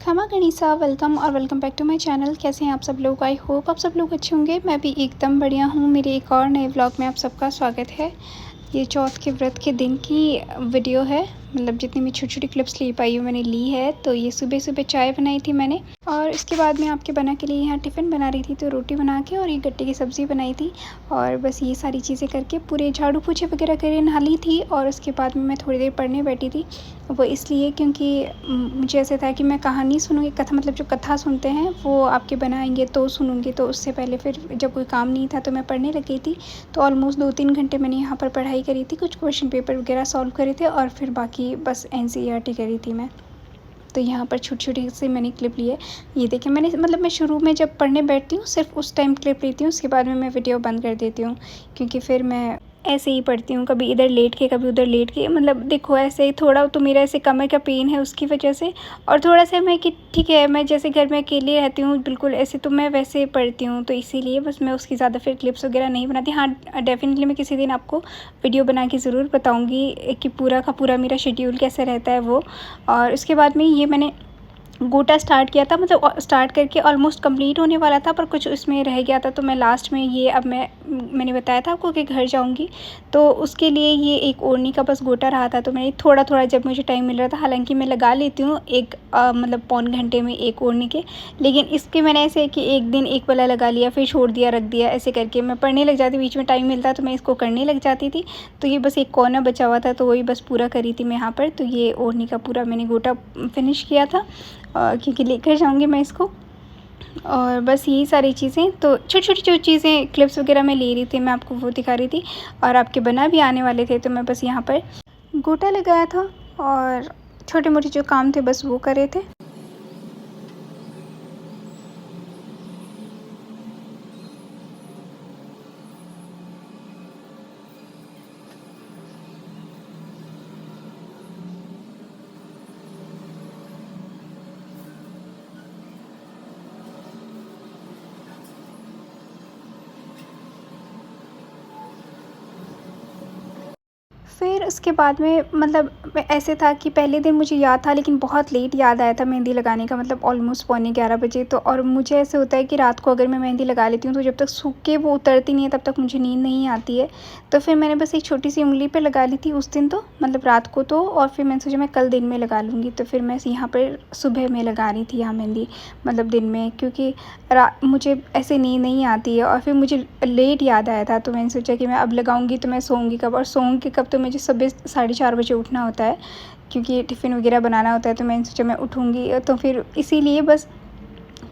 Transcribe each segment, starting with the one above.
खमा गणिसा वेलकम और welcome back to my channel. कैसे हैं आप सब लोग? आई होप आप सब लोग अच्छे होंगे। मैं भी एकदम बढ़िया हूँ। मेरे एक और नए व्लॉग में आप सबका स्वागत है। ये चौथ के व्रत के दिन की वीडियो है, मतलब जितनी भी छोटी छोटी क्लिप्स ले पाई हूँ मैंने ली है। तो ये सुबह सुबह चाय बनाई थी मैंने, और इसके बाद मैं आपके बना के लिए यहाँ टिफ़िन बना रही थी। तो रोटी बना के और ये गट्टे की सब्ज़ी बनाई थी, और बस ये सारी चीज़ें करके पूरे झाड़ू पोछे वगैरह करे नहा ली थी। और उसके बाद में मैं थोड़ी देर पढ़ने बैठी थी। वो इसलिए क्योंकि मुझे ऐसे था कि मैं कहानी सुनूँगी, कथा मतलब जो कथा सुनते हैं वो आपके बनाएंगे तो सुनूँगी। तो उससे पहले फिर जब कोई काम नहीं था तो मैं पढ़ने लग गई थी। तो ऑलमोस्ट 2-3 घंटे मैंने यहाँ पर पढ़ाई करी थी, कुछ क्वेश्चन पेपर वगैरह सॉल्व करे थे, और फिर बाकी बस एनसीईआरटी करी थी मैं। तो यहाँ पर छोटी-छोटी सी मैंने क्लिप ली है। ये देखिए, मैंने मतलब मैं शुरू में जब पढ़ने बैठती हूँ सिर्फ़ उस टाइम क्लिप लेती हूँ, उसके बाद में मैं वीडियो बंद कर देती हूँ, क्योंकि फिर मैं ऐसे ही पढ़ती हूँ, कभी इधर लेट के कभी उधर लेट के। मतलब देखो, ऐसे ही थोड़ा तो मेरा ऐसे कमर का पेन है उसकी वजह से, और थोड़ा-सा मैं कि ठीक है, मैं जैसे घर में अकेले रहती हूँ बिल्कुल ऐसे, तो मैं वैसे पढ़ती हूँ, तो इसीलिए बस मैं उसकी ज़्यादा फिर क्लिप्स वगैरह नहीं बनाती। हाँ, डेफ़िनेटली मैं किसी दिन आपको वीडियो बना के ज़रूर बताऊँगी कि पूरा का पूरा मेरा शेड्यूल कैसे रहता है वो। और उसके बाद में ये मैंने गोटा स्टार्ट किया था, मतलब स्टार्ट करके ऑलमोस्ट कंप्लीट होने वाला था, पर कुछ उसमें रह गया था। तो मैं लास्ट में ये अब मैंने बताया था आपको कि घर जाऊंगी, तो उसके लिए ये एक ओढ़नी का बस गोटा रहा था। तो मैंने थोड़ा थोड़ा जब मुझे टाइम मिल रहा था, हालांकि मैं लगा लेती हूँ एक मतलब पौन घंटे में एक ओढ़नी के, लेकिन इसके मैंने ऐसे कि एक दिन एक वाला लगा लिया, फिर छोड़ दिया, रख दिया, ऐसे करके मैं पढ़ने लग जाती। बीच में टाइम मिलता तो मैं इसको करने लग जाती थी। तो ये बस एक कोना बचा हुआ था, तो वही बस पूरा करी थी मैं यहाँ पर। तो ये ओढ़नी का पूरा मैंने गोटा फिनिश किया था, क्योंकि लेकर जाऊँगी मैं इसको। और बस यही सारी चीज़ें, तो छोटी छोटी जो चीज़ें क्लिप्स वगैरह मैं ले रही थी, मैं आपको वो दिखा रही थी। और आपके बना भी आने वाले थे, तो मैं बस यहाँ पर गोटा लगाया था और छोटे मोटे जो काम थे बस वो करे थे। फिर उसके बाद में मतलब ऐसे था कि पहले दिन मुझे याद था, लेकिन बहुत लेट याद आया था मेहंदी लगाने का, मतलब ऑलमोस्ट पौने 11 बजे। तो और मुझे ऐसे होता है कि रात को अगर मैं मेहंदी लगा लेती हूँ तो जब तक सूख के वो उतरती नहीं है तब तक मुझे नींद नहीं आती है। तो फिर मैंने बस एक छोटी सी उंगली पे लगा ली थी उस दिन, तो मतलब रात को तो, और फिर मैंने सोचा मैं कल दिन में लगा लूँगी। तो फिर मैं यहाँ पर सुबह में लगा रही थी यहाँ मेहंदी, मतलब दिन में, क्योंकि मुझे ऐसे नींद नहीं आती है। और फिर मुझे लेट याद आया था, तो मैंने सोचा कि मैं अब लगाऊंगी तो मैं सोऊंगी कब, और सोऊंगी कब, तो मुझे सुबह 4:30 बजे उठना होता है, क्योंकि टिफ़िन वगैरह बनाना होता है। तो मैंने सोचा मैं उठूँगी, तो फिर इसीलिए बस,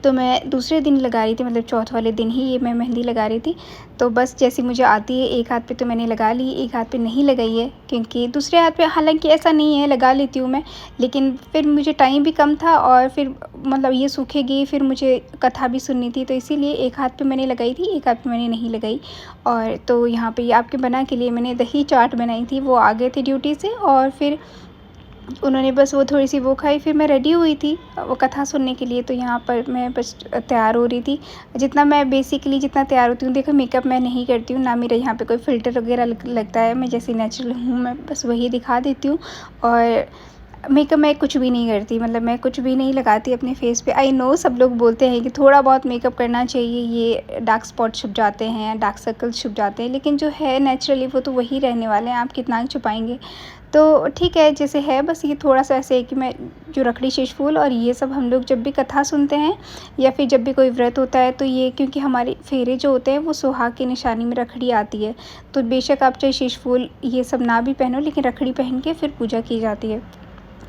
तो मैं दूसरे दिन लगा रही थी, मतलब चौथ वाले दिन ही ये मैं मेहंदी लगा रही थी। तो बस जैसी मुझे आती है एक हाथ पे तो मैंने लगा ली, एक हाथ पे नहीं लगाई है, क्योंकि दूसरे हाथ पे हालांकि ऐसा नहीं है, लगा लेती हूँ मैं, लेकिन फिर मुझे टाइम भी कम था, और फिर मतलब ये सूखेगी, फिर मुझे कथा भी सुननी थी, तो इसीलिए एक हाथ पे मैंने लगाई थी, एक हाथ पे मैंने नहीं लगाई। और तो यहाँ पे आपके बना के लिए मैंने दही चाट बनाई थी, वो आ गए थे ड्यूटी से, और फिर उन्होंने बस वो थोड़ी सी वो खाई, फिर मैं रेडी हुई थी वो कथा सुनने के लिए। तो यहाँ पर मैं बस तैयार हो रही थी, जितना मैं बेसिकली जितना तैयार होती हूँ। देखो, मेकअप मैं नहीं करती हूँ, ना मेरे यहाँ पे कोई फ़िल्टर वगैरह लगता है, मैं जैसी नेचुरल हूँ मैं बस वही दिखा देती हूँ। और मेकअप मैं कुछ भी नहीं करती, मतलब मैं कुछ भी नहीं लगाती अपने फेस पे। आई नो सब लोग बोलते हैं कि थोड़ा बहुत मेकअप करना चाहिए, ये डार्क स्पॉट छुप जाते हैं, डार्क सर्कल्स छुप जाते हैं, लेकिन जो है नेचुरली वो तो वही रहने वाले हैं, आप कितना छुपाएंगे। तो ठीक है जैसे है, बस ये थोड़ा-सा ऐसे है कि मैं जो रखड़ी शेष फूल और ये सब हम लोग जब भी कथा सुनते हैं या फिर जब भी कोई व्रत होता है, तो ये क्योंकि हमारे फेरे जो होते हैं वो सुहाग की निशानी में रखड़ी आती है। तो बेशक आप चाहे शेष फूल ये सब ना भी पहनो, लेकिन रखड़ी पहन के फिर पूजा की जाती है।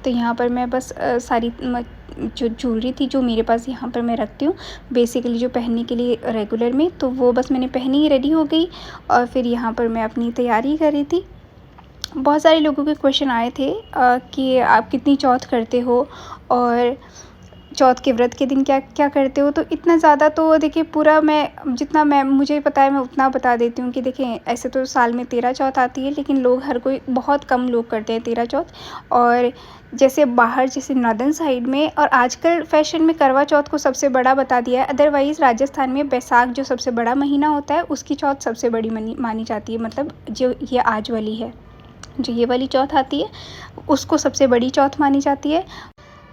तो यहाँ पर मैं बस सारी जो ज्वेलरी थी जो मेरे पास यहाँ पर मैं रखती हूँ बेसिकली जो पहनने के लिए रेगुलर में, तो वो बस मैंने पहनी, रेडी हो गई। और फिर यहाँ पर मैं अपनी तैयारी कर रही थी। बहुत सारे लोगों के क्वेश्चन आए थे कि आप कितनी चौथ करते हो, और चौथ के व्रत के दिन क्या क्या करते हो। तो इतना ज़्यादा तो देखिए, पूरा मैं जितना मैं मुझे पता है मैं उतना बता देती हूँ कि देखें, ऐसे तो साल में 13 चौथ आती है, लेकिन लोग हर कोई बहुत कम लोग करते हैं 13 चौथ। और जैसे बाहर जैसे नॉर्दर्न साइड में, और आजकल फैशन में करवा चौथ को सबसे बड़ा बता दिया है। अदरवाइज़ राजस्थान में बैसाख जो सबसे बड़ा महीना होता है उसकी चौथ सबसे बड़ी मानी जाती है, मतलब जो ये आज वाली है, जो ये वाली चौथ आती है उसको सबसे बड़ी चौथ मानी जाती है।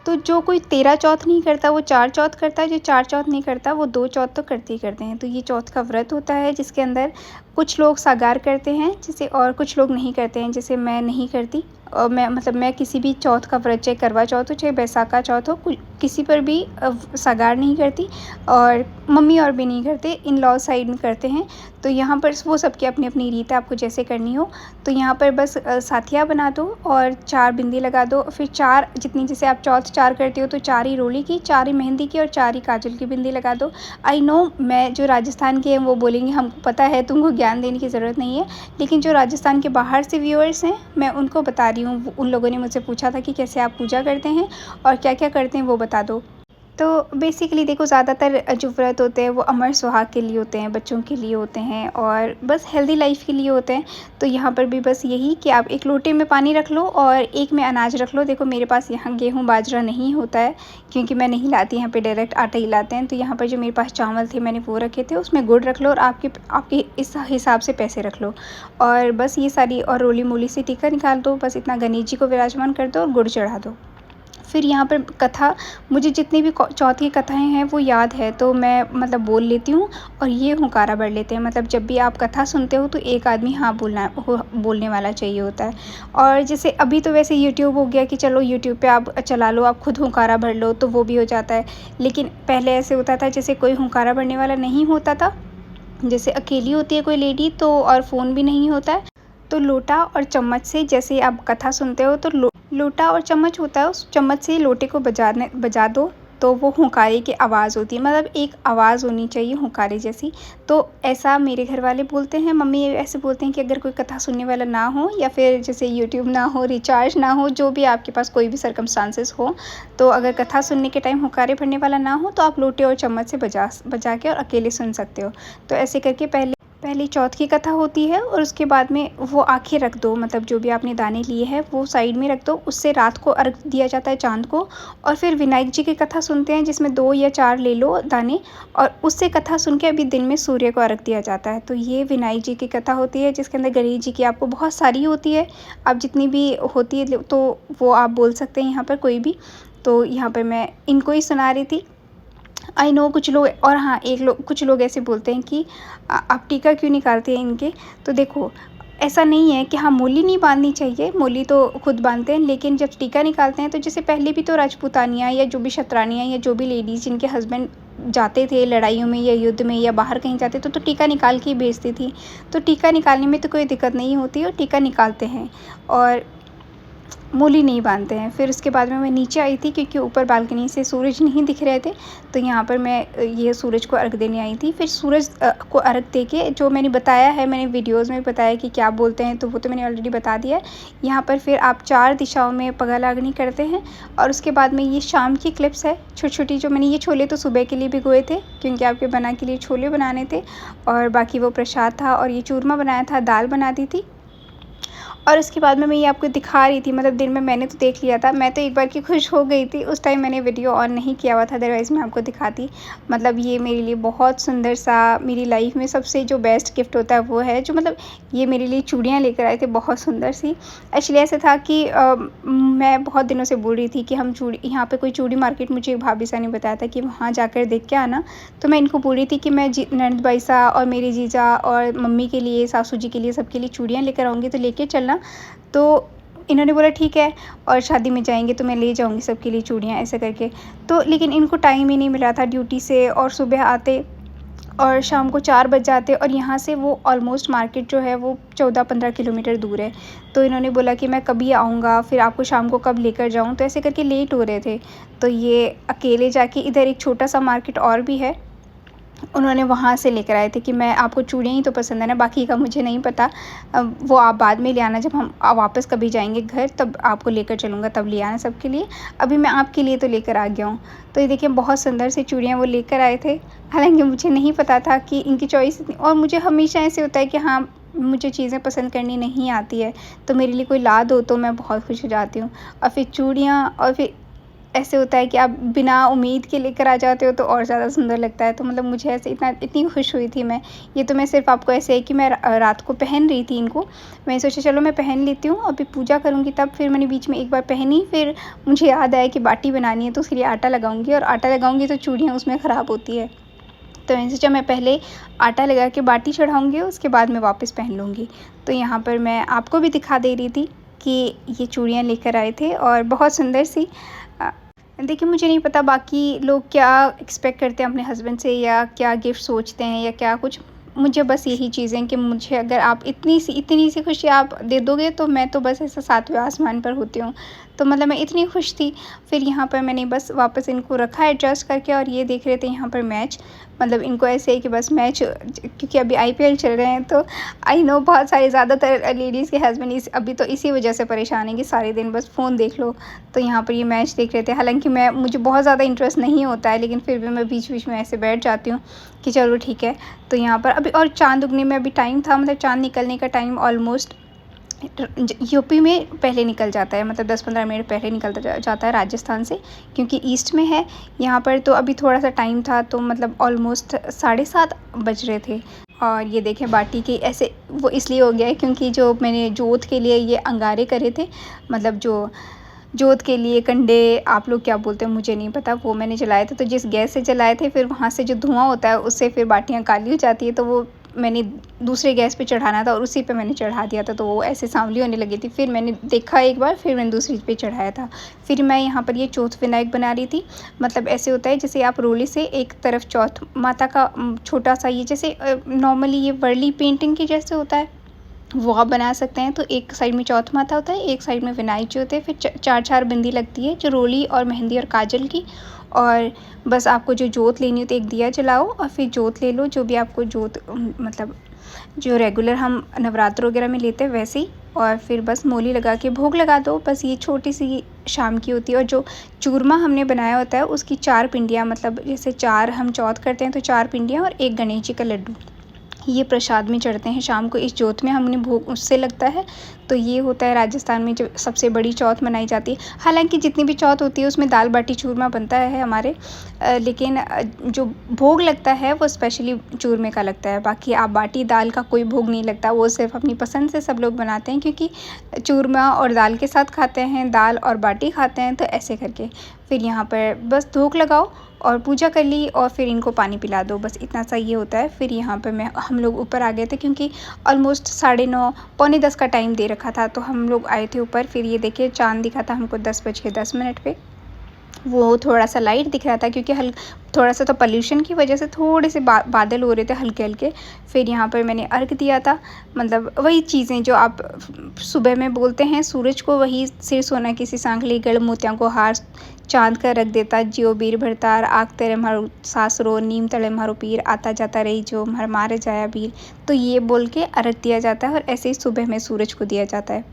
तो जो कोई 13 चौथ नहीं करता वो 4 चौथ करता है, जो 4 चौथ नहीं करता वो 2 चौथ तो करते ही करते हैं। तो ये चौथ का व्रत होता है जिसके अंदर कुछ लोग सागार करते हैं जैसे, और कुछ लोग नहीं करते हैं, जैसे मैं नहीं करती। और मैं किसी भी चौथ का व्रत, चाहे करवा चौथ हो चाहे बैसाखा चौथ हो, किसी पर भी सागार नहीं करती। और मम्मी और भी नहीं करते, इन लॉ साइड में करते हैं। तो यहाँ पर वो सबकी अपनी अपनी रीत है, आपको जैसे करनी हो। तो यहाँ पर बस साथिया बना दो और 4 बिंदी लगा दो। फिर 4 जितनी, जैसे आप चौथ 4 करती हो तो 4 ही रोली की, 4 ही मेहंदी की और 4 ही काजल की बिंदी लगा दो। आई नो मैं जो राजस्थान के हैं वो बोलेंगे हमको पता है, तुमको ज्ञान देने की ज़रूरत नहीं है। लेकिन जो राजस्थान के बाहर से व्यूअर्स हैं मैं उनको बता रही हूँ। उन लोगों ने मुझसे पूछा था कि कैसे आप पूजा करते हैं और क्या क्या करते हैं वो बता दो। तो बेसिकली देखो, ज़्यादातर जो व्रत होते हैं वो अमर सुहाग के लिए होते हैं, बच्चों के लिए होते हैं और बस हेल्दी लाइफ के लिए होते हैं। तो यहाँ पर भी बस यही कि आप एक लोटे में पानी रख लो और एक में अनाज रख लो। देखो मेरे पास यहाँ गेहूँ बाजरा नहीं होता है क्योंकि मैं नहीं लाती, यहाँ पे डायरेक्ट आटा ही लाते हैं। तो यहाँ पर जो मेरे पास चावल थे मैंने वो रखे थे, उसमें गुड़ रख लो और आपके इस हिसाब से पैसे रख लो। और बस ये सारी, और रोली मोली से टीका निकाल दो, बस इतना गणेश जी को विराजमान कर दो और गुड़ चढ़ा दो। फिर यहाँ पर कथा, मुझे जितनी भी चौथ की कथाएँ हैं वो याद है तो मैं मतलब बोल लेती हूँ। और ये हुंकारा भर लेते हैं, मतलब जब भी आप कथा सुनते हो तो एक आदमी हाँ बोलने वाला चाहिए होता है। और जैसे अभी तो वैसे यूट्यूब हो गया कि चलो यूट्यूब पे आप चला लो, आप खुद हुंकारा भर लो तो वो भी हो जाता है। लेकिन पहले ऐसे होता था जैसे कोई हुंकारा भरने वाला नहीं होता था, जैसे अकेली होती है कोई लेडी तो, और फ़ोन भी नहीं होता है, तो लोटा और चम्मच से, जैसे आप कथा सुनते हो तो लोटा और चम्मच होता है, उस चम्मच से लोटे को बजा दो तो वो हुंकारे की आवाज़ होती है, मतलब एक आवाज़ होनी चाहिए हुंकारे जैसी। तो ऐसा मेरे घर वाले बोलते हैं, मम्मी ऐसे बोलते हैं कि अगर कोई कथा सुनने वाला ना हो या फिर जैसे यूट्यूब ना हो, रिचार्ज ना हो, जो भी आपके पास कोई भी सर्कमस्टांसेस हो, तो अगर कथा सुनने के टाइम हुंकारे भरने वाला ना हो तो आप लोटे और चम्मच से बजा के और अकेले सुन सकते हो। तो ऐसे करके पहली चौथ की कथा होती है और उसके बाद में वो आँखें रख दो, मतलब जो भी आपने दाने लिए हैं वो साइड में रख दो, उससे रात को अर्घ दिया जाता है चाँद को। और फिर विनायक जी की कथा सुनते हैं जिसमें 2 या 4 ले लो दाने, और उससे कथा सुन के अभी दिन में सूर्य को अर्घ दिया जाता है। तो ये विनायक जी की कथा होती है जिसके अंदर गणेश जी की आपको बहुत सारी होती है, आप जितनी भी होती है तो वो आप बोल सकते हैं यहाँ पर कोई भी। तो यहाँ पर मैं इनको ही सुना रही थी। आई नो कुछ लोग, और हाँ कुछ लोग ऐसे बोलते हैं कि आप टीका क्यों निकालते हैं इनके। तो देखो ऐसा नहीं है कि हाँ मोली नहीं बांधनी चाहिए, मोली तो खुद बांधते हैं, लेकिन जब टीका निकालते हैं तो जैसे पहले भी तो राजपूतानियाँ या जो भी क्षत्रानियाँ या जो भी लेडीज़ जिनके हस्बैंड जाते थे लड़ाइयों में या युद्ध में या बाहर कहीं जाते तो टीका निकाल के ही भेजती थी। तो टीका निकालने में तो कोई दिक्कत नहीं होती और टीका निकालते हैं और मूली नहीं बांधते हैं। फिर उसके बाद में मैं नीचे आई थी क्योंकि ऊपर बालकनी से सूरज नहीं दिख रहे थे, तो यहाँ पर मैं ये सूरज को अर्घ देने आई थी। फिर सूरज को अर्घ दे के जो मैंने बताया है, मैंने वीडियोज़ में बताया कि क्या बोलते हैं, तो वो तो मैंने ऑलरेडी बता दिया है। यहाँ पर फिर आप 4 दिशाओं में पगलाग्नि करते हैं और उसके बाद में ये शाम की क्लिप्स है छोटी छोटी, जो मैंने ये छोले तो सुबह के लिए भिगोए थे क्योंकि आपके बना के लिए छोले बनाने थे, और बाकी वो प्रसाद था और ये चूरमा बनाया था, दाल बना दी थी। और उसके बाद में मैं ये आपको दिखा रही थी, मतलब दिन में मैंने तो देख लिया था, मैं तो एक बार की खुश हो गई थी, उस टाइम मैंने वीडियो ऑन नहीं किया हुआ था, अदरवाइज़ मैं आपको दिखाती। मतलब ये मेरे लिए बहुत सुंदर सा, मेरी लाइफ में सबसे जो बेस्ट गिफ्ट होता है वो है जो, मतलब ये मेरे लिए चूड़ियाँ लेकर आए थे बहुत सुंदर सी। एक्चुअली ऐसा था कि मैं बहुत दिनों से बोल रही थी कि हम यहाँ पे कोई चूड़ी मार्केट, मुझे एक भाभी सा ने बताया था कि वहाँ जाकर देख के आना। तो मैं इनको बोल रही थी कि मैं ननद भाई सा और मेरे जीजा और मम्मी के लिए, सासू जी के लिए, सबके लिए चूड़ियाँ लेकर आऊँगी तो लेके चलना। तो इन्होंने बोला ठीक है, और शादी में जाएंगे तो मैं ले जाऊंगी सबके लिए चूड़ियाँ, ऐसे करके। तो लेकिन इनको टाइम ही नहीं मिल रहा था ड्यूटी से, और सुबह आते और शाम को 4 बज जाते, और यहाँ से वो ऑलमोस्ट मार्केट जो है वो 14-15 किलोमीटर दूर है। तो इन्होंने बोला कि मैं कभी आऊँगा, फिर आपको शाम को कब लेकर जाऊँ, तो ऐसे करके लेट हो रहे थे। तो ये अकेले जाके, इधर एक छोटा सा मार्केट और भी है, उन्होंने वहाँ से लेकर आए थे कि मैं, आपको चूड़ियाँ ही तो पसंद है ना, बाकी का मुझे नहीं पता, वो आप बाद में ले आना, जब हम वापस कभी जाएंगे घर तब आपको लेकर चलूँगा, तब ले आना सबके लिए, अभी मैं आपके लिए तो लेकर आ गया हूँ। तो ये देखिए बहुत सुंदर सी चूड़ियाँ वो लेकर आए थे, हालांकि मुझे नहीं पता था कि इनकी चॉइस इतनी, और मुझे हमेशा ऐसे होता है कि हाँ मुझे चीज़ें पसंद करनी नहीं आती है, तो मेरे लिए कोई ला दो तो मैं बहुत खुश हो जाती हूँ। और फिर चूड़ियाँ, और फिर ऐसे होता है कि आप बिना उम्मीद के लेकर आ जाते हो तो और ज़्यादा सुंदर लगता है। तो मतलब मुझे ऐसे इतनी खुश हुई थी मैं। ये तो मैं सिर्फ़ आपको ऐसे है कि मैं रात को पहन रही थी इनको। मैंने सोचा चलो मैं पहन लेती हूँ, अभी पूजा करूँगी तब। फिर मैंने बीच में एक बार पहनी, फिर मुझे याद आया कि बाटी बनानी है तो उसके लिए आटा लगाऊँगी, और आटा लगाऊँगी तो चूड़ियाँ उसमें ख़राब होती है। तो मैंने सोचा मैं पहले आटा लगा के बाटी चढ़ाऊँगी, उसके बाद मैं वापस पहन लूँगी। तो यहाँ पर मैं आपको भी दिखा दे रही थी कि ये चूड़ियाँ लेकर आए थे और बहुत सुंदर सी। अ, देखिए मुझे नहीं पता बाकी लोग क्या एक्सपेक्ट करते हैं अपने हस्बैंड से, या क्या गिफ्ट सोचते हैं या क्या कुछ। मुझे बस यही चीज़ें कि मुझे अगर आप इतनी सी खुशी आप दे दोगे तो मैं तो बस ऐसा सातवें आसमान पर होती हूँ। तो मतलब मैं इतनी खुश थी। फिर यहाँ पर मैंने बस वापस इनको रखा एडजस्ट करके, और ये देख रहे थे यहाँ पर मैच। मतलब इनको ऐसे है कि बस मैच, क्योंकि अभी आईपीएल चल रहे हैं तो आई नो बहुत सारे ज़्यादातर लेडीज़ के हस्बैंड अभी तो इसी वजह से परेशान है कि सारे दिन बस फ़ोन देख लो। तो यहाँ पर ये मैच देख रहे थे। हालाँकि मुझे बहुत ज़्यादा इंटरेस्ट नहीं होता है, लेकिन फिर भी मैं बीच-बीच में ऐसे बैठ जाती हूँ कि चलो ठीक है। तो यहाँ पर अभी और चाँद उगने में अभी टाइम था, मतलब चाँद निकलने का टाइम ऑलमोस्ट यूपी में पहले निकल जाता है, मतलब 10-15 मिनट पहले निकल जाता है राजस्थान से, क्योंकि ईस्ट में है यहाँ पर। तो अभी थोड़ा सा टाइम था, तो मतलब ऑलमोस्ट 7:30 बज रहे थे। और ये देखें बाटी के ऐसे वो इसलिए हो गया है क्योंकि जो मैंने जोत के लिए ये अंगारे करे थे, मतलब जो जोत के लिए कंडे आप लोग क्या बोलते हैं मुझे नहीं पता, वो मैंने जलाए थे। तो जिस गैस से जलाए थे, फिर वहाँ से जो धुआं होता है उससे फिर बाटियाँ काली हो जाती है, तो वो मैंने दूसरे गैस पे चढ़ाना था और उसी पे मैंने चढ़ा दिया था, तो वो ऐसे सांवली होने लगी थी। फिर मैंने देखा एक बार, फिर मैंने दूसरी पे चढ़ाया था। फिर मैं यहाँ पर ये चौथ विनायक बना रही थी। मतलब ऐसे होता है जैसे आप रोली से एक तरफ चौथ माता का छोटा सा, ये जैसे नॉर्मली ये वर्ली पेंटिंग के जैसे होता है, वो आप बना सकते हैं। तो एक साइड में चौथ माता होता है, एक साइड में विनायक जी होते हैं। फिर 4-4 बिंदी लगती है, जो रोली और मेहंदी और काजल की। और बस आपको जो जोत लेनी हो तो एक दिया जलाओ और फिर जोत ले लो, जो भी आपको जोत मतलब जो रेगुलर हम नवरात्र वगैरह में लेते हैं वैसे ही। और फिर बस मोली लगा के भोग लगा दो। बस ये छोटी सी शाम की होती है। और जो चूरमा हमने बनाया होता है उसकी 4 पिंडियाँ, मतलब जैसे 4 हम चौथ करते हैं तो 4 पिंडियाँ और एक गणेश जी का लड्डू, ये प्रसाद में चढ़ते हैं शाम को। इस जोत में हमने भोग उससे लगता है। तो ये होता है राजस्थान में जो सबसे बड़ी चौथ मनाई जाती है। हालांकि जितनी भी चौथ होती है उसमें दाल बाटी चूरमा बनता है हमारे, लेकिन जो भोग लगता है वो स्पेशली चूरमे का लगता है। बाकी आप बाटी दाल का कोई भोग नहीं लगता, वो सिर्फ अपनी पसंद से सब लोग बनाते हैं, क्योंकि चूरमा और दाल के साथ खाते हैं, दाल और बाटी खाते हैं, तो ऐसे करके। फिर यहाँ पर बस धूप लगाओ और पूजा कर ली और फिर इनको पानी पिला दो, बस इतना सा ये होता है। फिर यहाँ पर हम लोग ऊपर आ गए थे, क्योंकि ऑलमोस्ट 9:30 पौने 10 का टाइम दे रखा था। तो हम लोग आए थे ऊपर। फिर ये देखिए चाँद दिखा था हमको 10:10 पे। वो थोड़ा सा लाइट दिख रहा था, क्योंकि थोड़ा सा तो पोल्यूशन की वजह से थोड़े से बादल हो रहे थे हल्के हल्के। फिर यहाँ पर मैंने अर्घ दिया था, मतलब वही चीज़ें जो आप सुबह में बोलते हैं सूरज को, वही सिर सोना किसी सांखली गढ़ मोतियाँ को हार, चाँद का रख देता जियो बीर भरतार, आग तेरे मारो सासरो नीम तले मारो पीर, आता जाता रही जो मर मारे जाया बीर। तो ये बोल के अर्घ दिया जाता है, और ऐसे ही सुबह में सूरज को दिया जाता है।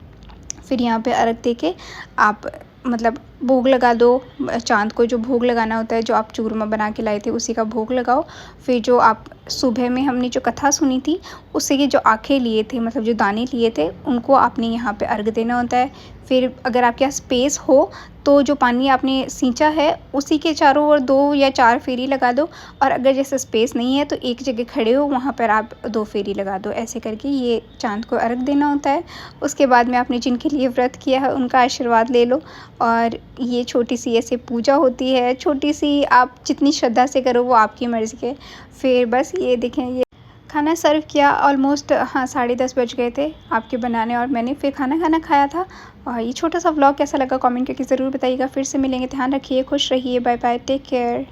फिर यहाँ पे अर्घ दे के आप मतलब भोग लगा दो। चाँद को जो भोग लगाना होता है, जो आप चूरमा बना के लाए थे उसी का भोग लगाओ। फिर जो आप सुबह में हमने जो कथा सुनी थी उससे के जो आँखें लिए थे, मतलब जो दाने लिए थे, उनको आपने यहाँ पे अर्घ देना होता है। फिर अगर आपके यहाँ स्पेस हो तो जो पानी आपने सींचा है उसी के चारों ओर 2 या 4 फेरी लगा दो, और अगर जैसे स्पेस नहीं है तो एक जगह खड़े हो वहाँ पर आप 2 फेरी लगा दो। ऐसे करके ये चाँद को अर्घ देना होता है। उसके बाद में आपने जिनके लिए व्रत किया है उनका आशीर्वाद ले लो। और ये छोटी सी ऐसे पूजा होती है, छोटी सी, आप जितनी श्रद्धा से करो वो आपकी मर्ज़ी है। फिर बस ये देखें, ये खाना सर्व किया ऑलमोस्ट, हाँ 10:30 बज गए थे आपके बनाने, और मैंने फिर खाना खाया था। और ये छोटा सा व्लॉग कैसा लगा कमेंट करके ज़रूर बताइएगा। फिर से मिलेंगे, ध्यान रखिए, खुश रहिए, बाय बाय, टेक केयर।